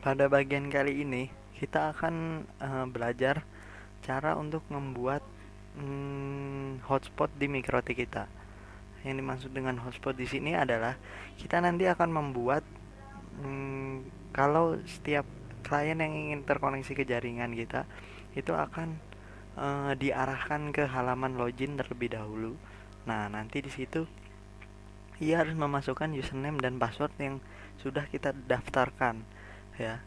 Pada bagian kali ini kita akan belajar cara untuk membuat hotspot di MikroTik kita. Yang dimaksud dengan hotspot di sini adalah kita nanti akan membuat kalau setiap klien yang ingin terkoneksi ke jaringan kita itu akan diarahkan ke halaman login terlebih dahulu. Nah, nanti di situ ia harus memasukkan username dan password yang sudah kita daftarkan, ya.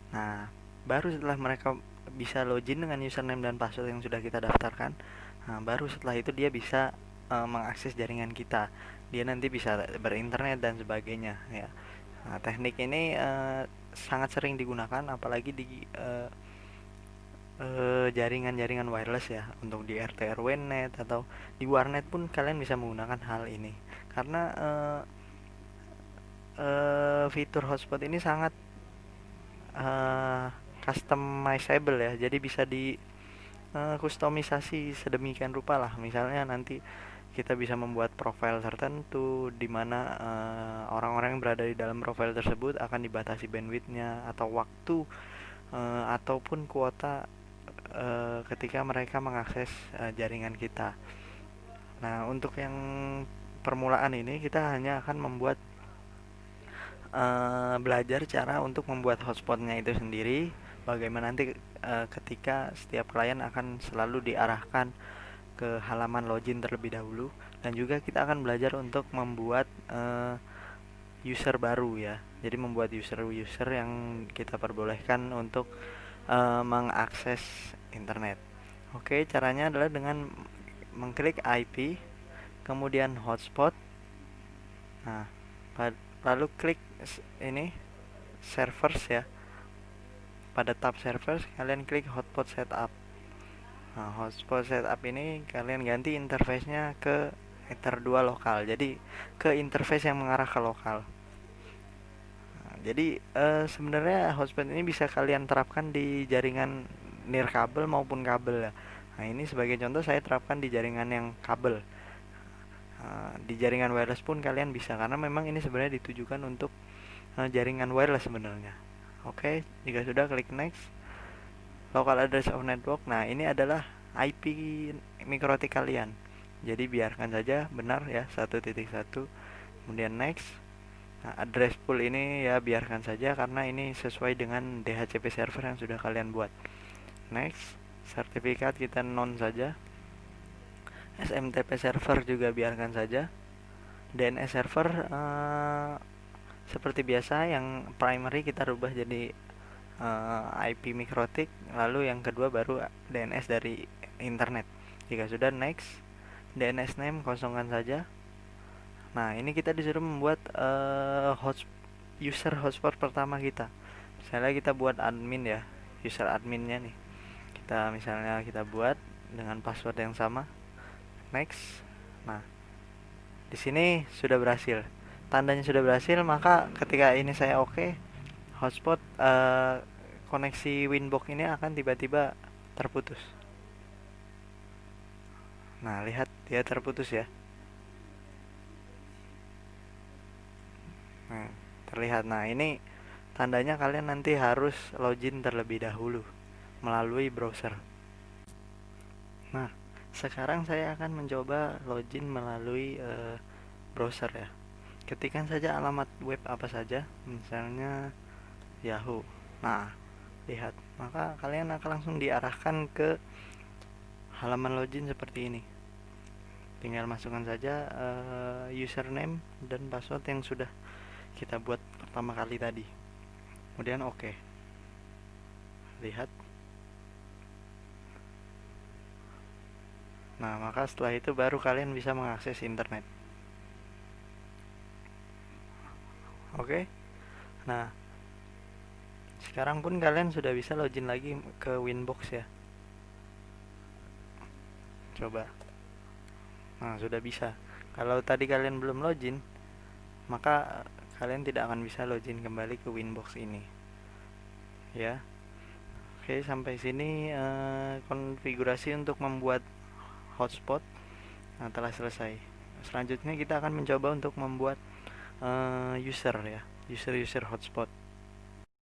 Nah, baru setelah mereka bisa login dengan username dan password yang sudah kita daftarkan, nah, baru setelah itu dia bisa mengakses jaringan kita. Dia nanti bisa berinternet dan sebagainya, ya. Nah, teknik ini sangat sering digunakan apalagi di jaringan-jaringan wireless, ya, untuk di RT RW net atau di warnet pun kalian bisa menggunakan hal ini karena fitur hotspot ini sangat uh, customizable, ya, jadi bisa di kustomisasi sedemikian rupa lah. Misalnya nanti kita bisa membuat profil tertentu di mana orang-orang yang berada di dalam profil tersebut akan dibatasi bandwidthnya atau waktu ataupun kuota ketika mereka mengakses jaringan kita. Nah, untuk yang permulaan ini kita hanya akan membuat belajar cara untuk membuat hotspotnya itu sendiri. Bagaimana nanti ketika setiap klien akan selalu diarahkan ke halaman login terlebih dahulu, dan juga kita akan belajar untuk membuat user baru, ya. Jadi membuat user yang kita perbolehkan untuk mengakses internet. Oke, caranya adalah dengan mengklik IP, kemudian hotspot. Nah, lalu klik ini servers, ya. Pada tab servers kalian klik hotspot setup. Nah, hotspot setup ini kalian ganti interface-nya ke Ether 2 lokal. Jadi ke interface yang mengarah ke lokal. Nah, jadi sebenarnya hotspot ini bisa kalian terapkan di jaringan nirkabel maupun kabel, ya. Nah, ini sebagai contoh saya terapkan di jaringan yang kabel. Di jaringan wireless pun kalian bisa karena memang ini sebenarnya ditujukan untuk jaringan wireless sebenarnya. Oke, jika sudah klik next. Local address of network. Nah, ini adalah IP MikroTik kalian. Jadi biarkan saja benar, ya, 1.1. Kemudian next. Nah, address pool ini ya biarkan saja karena ini sesuai dengan DHCP server yang sudah kalian buat. Next. Sertifikat kita non saja. SMTP server juga biarkan saja. DNS server seperti biasa, yang primary kita rubah jadi IP MikroTik, lalu yang kedua baru DNS dari internet. Jika sudah next, DNS name kosongkan saja. Nah, ini kita disuruh membuat user hotspot pertama kita. Misalnya kita buat admin, ya, user adminnya nih. Misalnya kita buat dengan password yang sama. Next. Nah, di sini sudah berhasil. Tandanya sudah berhasil, maka ketika ini saya oke, hotspot koneksi Winbox ini akan tiba-tiba terputus. Nah, lihat dia terputus, ya. Nah, terlihat. Nah, ini tandanya kalian nanti harus login terlebih dahulu melalui browser. Nah, sekarang saya akan mencoba login melalui browser, ya. Ketikkan saja alamat web apa saja, misalnya Yahoo. Nah, lihat, maka kalian akan langsung diarahkan ke halaman login seperti ini. Tinggal masukkan saja username dan password yang sudah kita buat pertama kali tadi. Kemudian oke. Lihat. Nah, maka setelah itu baru kalian bisa mengakses internet. Oke. Nah, sekarang pun kalian sudah bisa login lagi ke Winbox, ya. Coba. Nah, sudah bisa. Kalau tadi kalian belum login, maka kalian tidak akan bisa login kembali ke Winbox ini, ya. Oke, sampai sini konfigurasi untuk membuat hotspot telah selesai. Selanjutnya kita akan mencoba untuk membuat user, ya, user hotspot.